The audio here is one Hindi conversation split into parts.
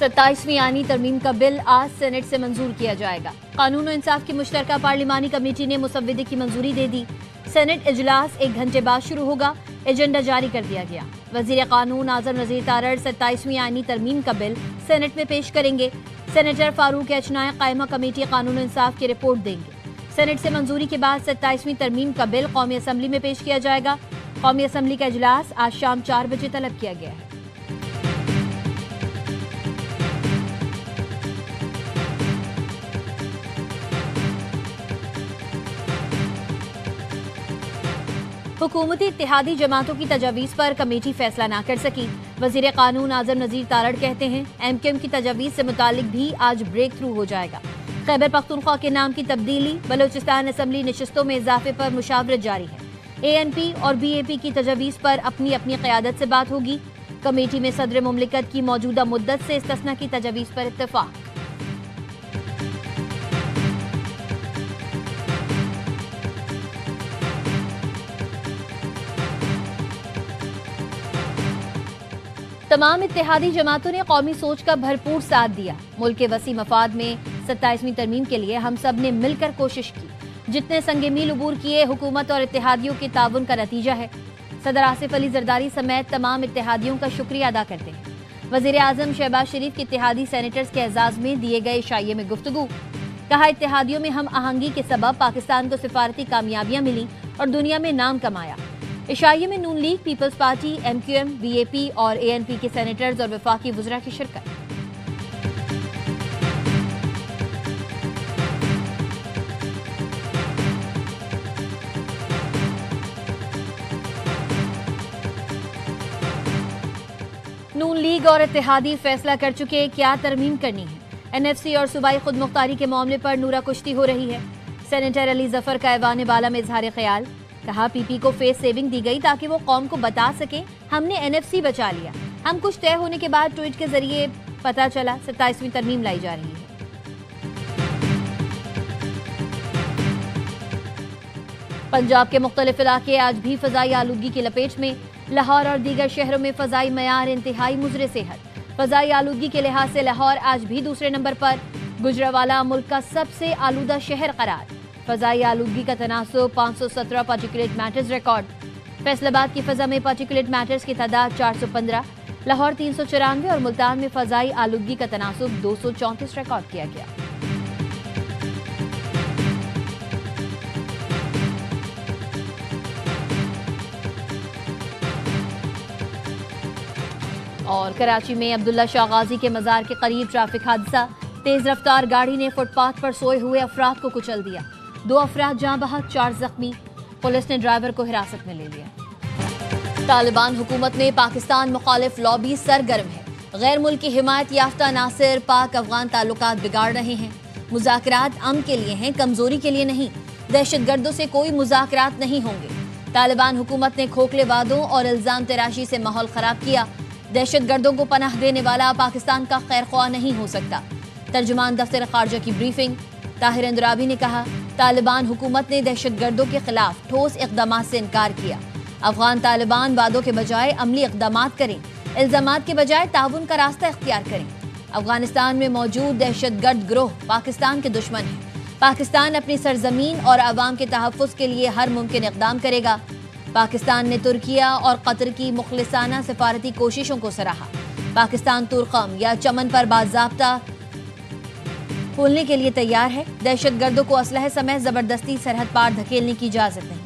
27वीं आईनी तरमीम का बिल आज सेनेट से मंजूर किया जाएगा। कानून और इंसाफ की मुश्तरका पार्लिमानी कमेटी ने मुसव्विदे की मंजूरी दे दी। सेनेट इजलास 1 घंटे बाद शुरू होगा। एजेंडा जारी कर दिया गया। वजीर कानून आजम नजीर तारड़ 27वीं आईनी तरमीम का बिल सेनेट में पेश करेंगे। सेनेटर फारूक एचनाए कायमा कमेटी कानून और इंसाफ की रिपोर्ट देंगे। सेनेट से मंजूरी के बाद 27वीं तरमीम का बिल कौमी असम्बली में पेश किया जाएगा। कौमी असम्बली का इजलास आज शाम 4 बजे तलब किया गया है। हुकूमती इत्तेहादी जमातों की तजावीज़ पर कमेटी फैसला न कर सकी। वजीर कानून आजम नजीर तारड़ कहते हैं MQM की तजावीज़ से मुतालिक भी आज ब्रेक थ्रू हो जाएगा। खैबर पख्तूनख्वा के नाम की तब्दीली, बलोचिस्तान असम्बली नशिस्तों में इजाफे पर मुशावरत जारी है। ANP और BAP की तजावीज़ पर अपनी अपनी क़यादत से बात होगी। कमेटी में सदर मुमलिकत की मौजूदा मुद्दत से इस्तिस्ना की तजावीज़ पर इत्तेफाक। तमाम इत्तेहादी जमातों ने कौमी सोच का भरपूर साथ दिया। मुल्क के वसी मफाद में 27वीं तरमीम के लिए हम सब ने मिलकर कोशिश की। जितने संगे मील उबूर किए हुकूमत और इत्तेहादियों के ताउन का नतीजा है। सदर आसिफ अली जरदारी समेत तमाम इत्तेहादियों का शुक्रिया अदा करते हैं। वजीर आजम शहबाज शरीफ के इत्तेहादी सेनेटर्स के एजाज में दिए गए इशाइये में गुफ्तगू। कहा, इत्तेहादियों में हम आहंगी के सबब पाकिस्तान को सिफारती कामयाबियां मिली और दुनिया में नाम कमाया। इशाइये में Noon League, People's Party, MQM, BAP और ANP के सेनेटर्स और वफाकी वज़रा की शिरकत। नून लीग और इत्तेहादी फैसला कर चुके क्या तरमीम करनी है। NFC और सूबाई खुद मुख्तारी के मामले पर नूरा कुश्ती हो रही है। सेनेटर अली जफर का ऐवान बाला में इजहार ख्याल। कहा, PP को फेस सेविंग दी गई ताकि वो कौम को बता सके हमने NFC बचा लिया। हम कुछ तय होने के बाद ट्वीट के जरिए पता चला 27वीं तरमीम लाई जा रही है। पंजाब के मुख्तलिफ इलाके आज भी फजाई आलूदगी की लपेट में। लाहौर और दीगर शहरों में फजाई मयार इंतहाई मुजरे सेहत। फजाई आलूदगी के लिहाज से लाहौर आज भी दूसरे नंबर पर। गुजरावाला मुल्क का सबसे आलूदा शहर करार। फजाई आलूदगी का तनासुब 517 पार्टिकुलेट मैटर्स रिकॉर्ड। फैसलाबाद की फजा में पार्टिकुलेट मैटर्स की तादाद 415, लाहौर 394 और मुल्तान में फजाई आलूदगी का तनासुब 234 रिकॉर्ड किया गया। और कराची में अब्दुल्ला शाह गाजी के मजार के करीब ट्रैफिक हादसा। तेज रफ्तार गाड़ी ने फुटपाथ पर सोए हुए अफराद को कुचल दिया। 2 अफराद जाँ बहक, 4 जख्मी। पुलिस ने ड्राइवर को हिरासत में ले लिया। तालिबान हुकूमत में पाकिस्तान मुखालिफ लॉबी सरगर्म है। गैर मुल्की हिमायत याफ्ता नासिर पाक अफगान ताल्लुकात बिगाड़ रहे हैं। मुज़ाकरात अमन के लिए हैं, कमजोरी के लिए नहीं। दहशतगर्दों से कोई मुज़ाकरात नहीं होंगे। तालिबान हुकूमत ने खोखले वादों और इल्जाम तराशी से माहौल खराब किया। दहशतगर्दों को पनाह देने वाला पाकिस्तान का खैर ख्वाह नहीं हो सकता। तर्जुमान दफ्तर खारजा की ब्रीफिंग। ताहिर अंदराबी ने कहा, तालिबान हुकूमत ने दहशतगर्दों के खिलाफ ठोस इक़दामात से इनकार किया। अफगान तालिबान वादों के बजाय अमली इक़दामात करें, इल्जामात के बजाय ताउन का रास्ता इख्तियार करें। अफगानिस्तान में मौजूद दहशतगर्द गिरोह पाकिस्तान के दुश्मन हैं। पाकिस्तान अपनी सरजमीन और अवाम के तहफ़्फ़ुज़ के लिए हर मुमकिन इक़दाम करेगा। पाकिस्तान ने तुर्किया और कतर की मुखलिसाना सिफारती कोशिशों को सराहा। पाकिस्तान तुर्कम या चमन पर बाज़ाब्ता खोलने के लिए तैयार है। दहशतगर्दों को असलहे समेत जबरदस्ती सरहद पार धकेलने की इजाजत नहीं।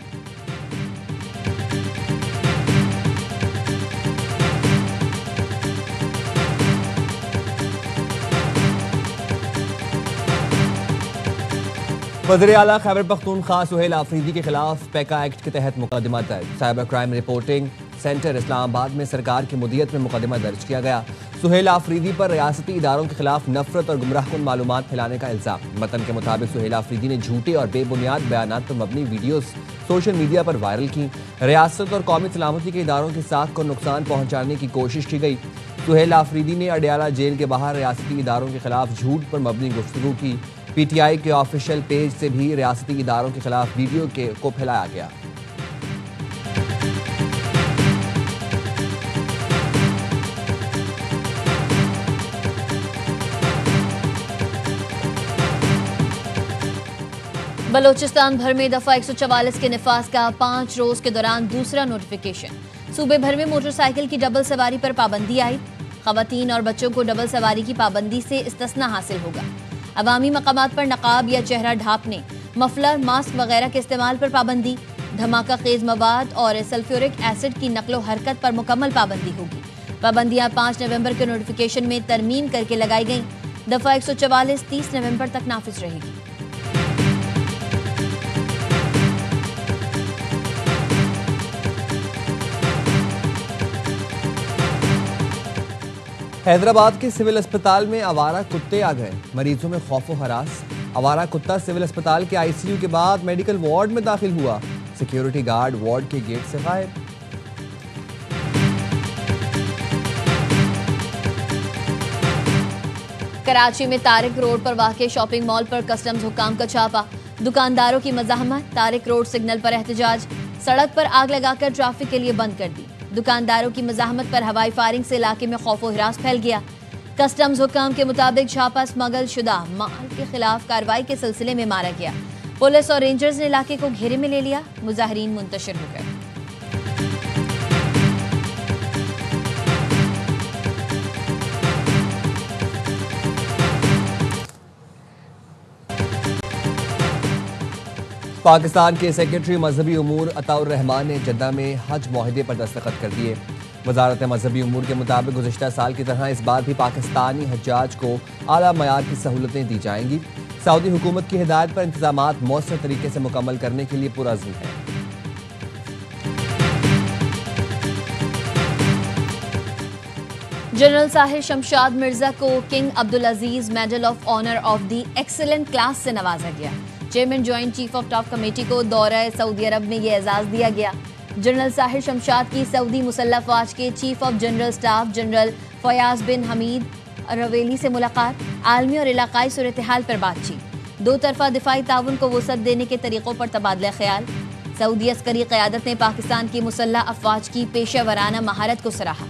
वज़ीर आला खैबर पख्तूनख्वा सुहेल आफरीदी के खिलाफ पैका एक्ट के तहत मुकदमा दर्ज। Cyber crime reporting centre Islamabad में सरकार की मुदियत में मुकदमा दर्ज किया गया। सुहेल आफरीदी पर रियासती इदारों के खिलाफ नफरत और गुमराहकुन मालूमात फैलाने का इल्जाम। मतन के मुताबिक सुहेल आफरीदी ने झूठे और बेबुनियाद बयानात पर मबनी वीडियोस सोशल मीडिया पर वायरल की। रियासत और कौमी सलामती के इदारों की साख को नुकसान पहुंचाने की कोशिश की गई। सुहेल आफरीदी ने अडियाला जेल के बाहर रियासती इदारों के खिलाफ झूठ पर मबनी गुफ्तगू की। PTI के ऑफिशियल पेज से भी रियासती इदारों के खिलाफ वीडियो को फैलाया गया। बलोचिस्तान भर में दफा 144 के निफाज का 5 रोज के दौरान दूसरा नोटिफिकेशन। सूबे भर में मोटरसाइकिल की डबल सवारी पर पाबंदी आई। खवातीन और बच्चों को डबल सवारी की पाबंदी से इस्तिस्ना हासिल होगा। अवामी मकामात पर नकाब या चेहरा ढांपने, मफलर, मास्क वगैरह के इस्तेमाल पर पाबंदी। धमाका खेज मवाद और सल्फ्यूरिक एसिड की नकलो हरकत पर मुकम्मल पाबंदी होगी। पाबंदियां 5 नवंबर के नोटिफिकेशन में तरमीम करके लगाई गईं। दफा 144 30 नवंबर तक नाफिज रहेगी। हैदराबाद के सिविल अस्पताल में आवारा कुत्ते आ गए। मरीजों में खौफ व हरास। आवारा कुत्ता सिविल अस्पताल के आईसीयू के बाद मेडिकल वार्ड में दाखिल हुआ। सिक्योरिटी गार्ड वार्ड के गेट से गायब। कराची में तारिक रोड पर वाक़े शॉपिंग मॉल पर कस्टम्स हुकाम का छापा। दुकानदारों की मज़ाहमत, तारिक रोड सिग्नल पर एहतजाज। सड़क पर आग लगाकर ट्रैफिक के लिए बंद कर दी। दुकानदारों की मज़ाहमत पर हवाई फायरिंग से इलाके में खौफ व हिरास फैल गया। कस्टम्स हुकाम के मुताबिक छापा स्मगल शुदा माल के खिलाफ कार्रवाई के सिलसिले में मारा गया। पुलिस और रेंजर्स ने इलाके को घेरे में ले लिया। मुजाहिरीन मुंतशिर हो गए। पाकिस्तान के सेक्रेटरी मजहबी उमूर अताउर रहमान ने जद्दा में हज मुआहदे पर दस्तखत कर दिए। वजारत मजहबी उमूर के मुताबिक गुज़िश्ता साल की तरह इस बार भी पाकिस्तानी हज्जाज को आला मयार की सहूलतें दी जाएंगी। सऊदी हुकूमत की हिदायत पर इंतजामात मौसर तरीके से मुकम्मल करने के लिए पुरअज़्म है। जनरल साहिर शमशाद मिर्जा को king Abdul Aziz medal of honour of the excellent class से नवाजा गया। Chairman joint chief of staff committee को दौरा सऊदी अरब में यह एजाज दिया गया। जनरल साहिर शमशाद की सऊदी मुसल्लह फौज के chief of general staff general Fayaz bin Hamid Ruwaili से मुलाकात। आलमी और इलाकाई सूरत हाल पर बातचीत। दो तरफा दिफाई ताउन को वसअत देने के तरीकों पर तबादला ख्याल। सऊदी अस्करी क़यादत ने पाकिस्तान की मुसल्लह अफवाज की पेशा वराना महारत को सराहा।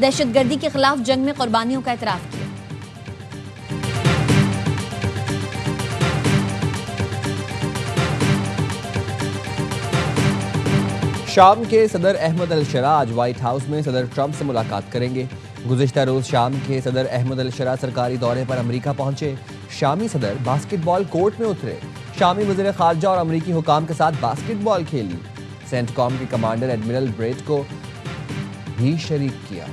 दहशतगर्दी के खिलाफ जंग में कुर्बानियों का एतराफ़ किया। शाम के सदर अहमद अल शरा आज व्हाइट हाउस में सदर ट्रंप से मुलाकात करेंगे। गुज़िश्ता रोज शाम के सदर अहमद अल शरा सरकारी दौरे पर अमेरिका पहुंचे। शामी सदर बास्केटबॉल कोर्ट में उतरे। शामी वज़ीर ख़ारजा और अमेरिकी हुकाम के साथ बास्केटबॉल खेली। सेंटकॉम के कमांडर एडमिरल ब्रेट को भी शरीक किया।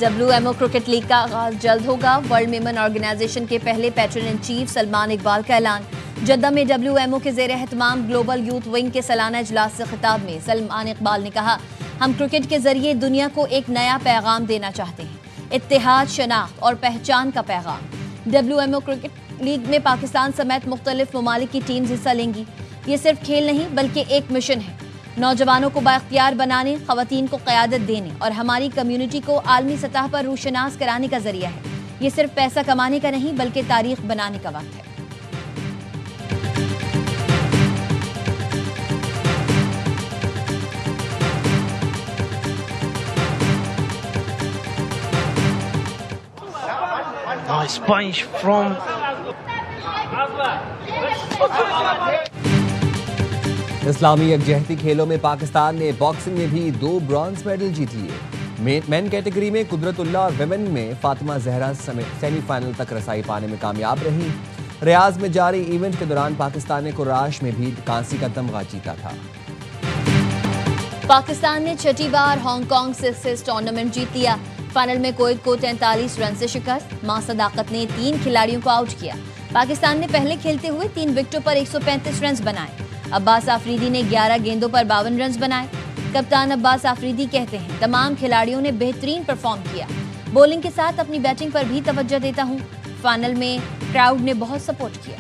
WMO क्रिकेट लीग का आगाज जल्द होगा। वर्ल्ड मेमन ऑर्गेनाइजेशन के पहले patron in chief Salman Iqbal का ऐलान। जद्दा में WMO के ज़ेर एहतमाम ग्लोबल यूथ विंग के सालाना इजलास से खिताब में सलमान इकबाल ने कहा, हम क्रिकेट के जरिए दुनिया को एक नया पैगाम देना चाहते हैं, इत्तेहाद, शनाख्त और पहचान का पैगाम। WMO क्रिकेट लीग में पाकिस्तान समेत मुख्तलिफ ममालिक की टीम्स हिस्सा लेंगी। ये सिर्फ खेल नहीं बल्कि एक मिशन है, नौजवानों को बाइख्तियार बनाने, खवातीन को क़यादत देने और हमारी कम्युनिटी को आलमी सतह पर रूशनास कराने का जरिया है। ये सिर्फ पैसा कमाने का नहीं बल्कि तारीख बनाने का वक्त है। Nice punch from इस्लामी यकजहती खेलों में पाकिस्तान ने बॉक्सिंग में भी 2 ब्रॉन्ज मेडल जीत लिए। मेन कैटेगरी में कुदरतुल्लाह और विमेन में फातिमा जहरा समेत सेमीफाइनल तक रसाई पाने में कामयाब रही। रियाज में जारी इवेंट के दौरान पाकिस्तान ने कुराश में भी कांसी का तमगा जीता था। पाकिस्तान ने छठी बार हांगकांग से टूर्नामेंट जीत लिया। फाइनल में कोविड को 43 रन से शिकस्त। मां सदाकत ने 3 खिलाड़ियों को आउट किया। पाकिस्तान ने पहले खेलते हुए 3 विकेटों पर 135 रन बनाए। अब्बास आफरीदी ने 11 गेंदों पर 52 रन बनाए। कप्तान अब्बास आफरीदी कहते हैं, तमाम खिलाड़ियों ने बेहतरीन परफॉर्म किया। बॉलिंग के साथ अपनी बैटिंग पर भी तवज्जो देता हूं। फाइनल में क्राउड ने बहुत सपोर्ट किया।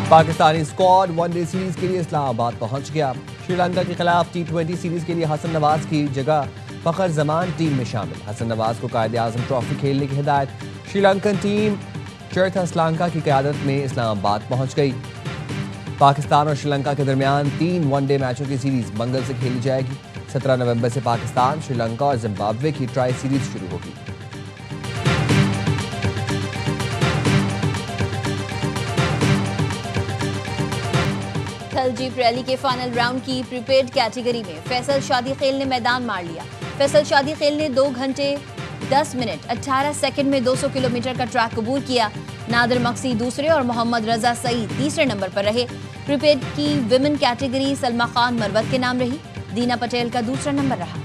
पाकिस्तानी स्क्वाड वनडे सीरीज के लिए इस्लामाबाद पहुंच गया। श्रीलंका के खिलाफ T20 सीरीज के लिए हसन नवाज की जगह फखर जमान टीम में शामिल। हसन नवाज को कायदे आजम ट्रॉफी खेलने की हिदायत। श्रीलंकन टीम चरथा श्रीलंका की क़यादत में इस्लामाबाद पहुंच गई। पाकिस्तान और श्रीलंका के दरमियान 3 वनडे मैचों की सीरीज मंगल से खेली जाएगी। 17 नवंबर से पाकिस्तान, श्रीलंका और जिम्बाब्वे की ट्राई सीरीज शुरू होगी। कल जीप रैली के फाइनल राउंड की प्रीपेड कैटेगरी में फैसल शादी खेल ने मैदान मार लिया। फैसल शादी खेल ने 2 घंटे 10 मिनट 18 सेकंड में 200 किलोमीटर का ट्रैक अबूर किया। नादिर मक्सी दूसरे और मोहम्मद रजा सईद तीसरे नंबर पर रहे। प्रीपेड की विमेन कैटेगरी सलमा खान मरवत के नाम रही। दीना पटेल का दूसरा नंबर रहा।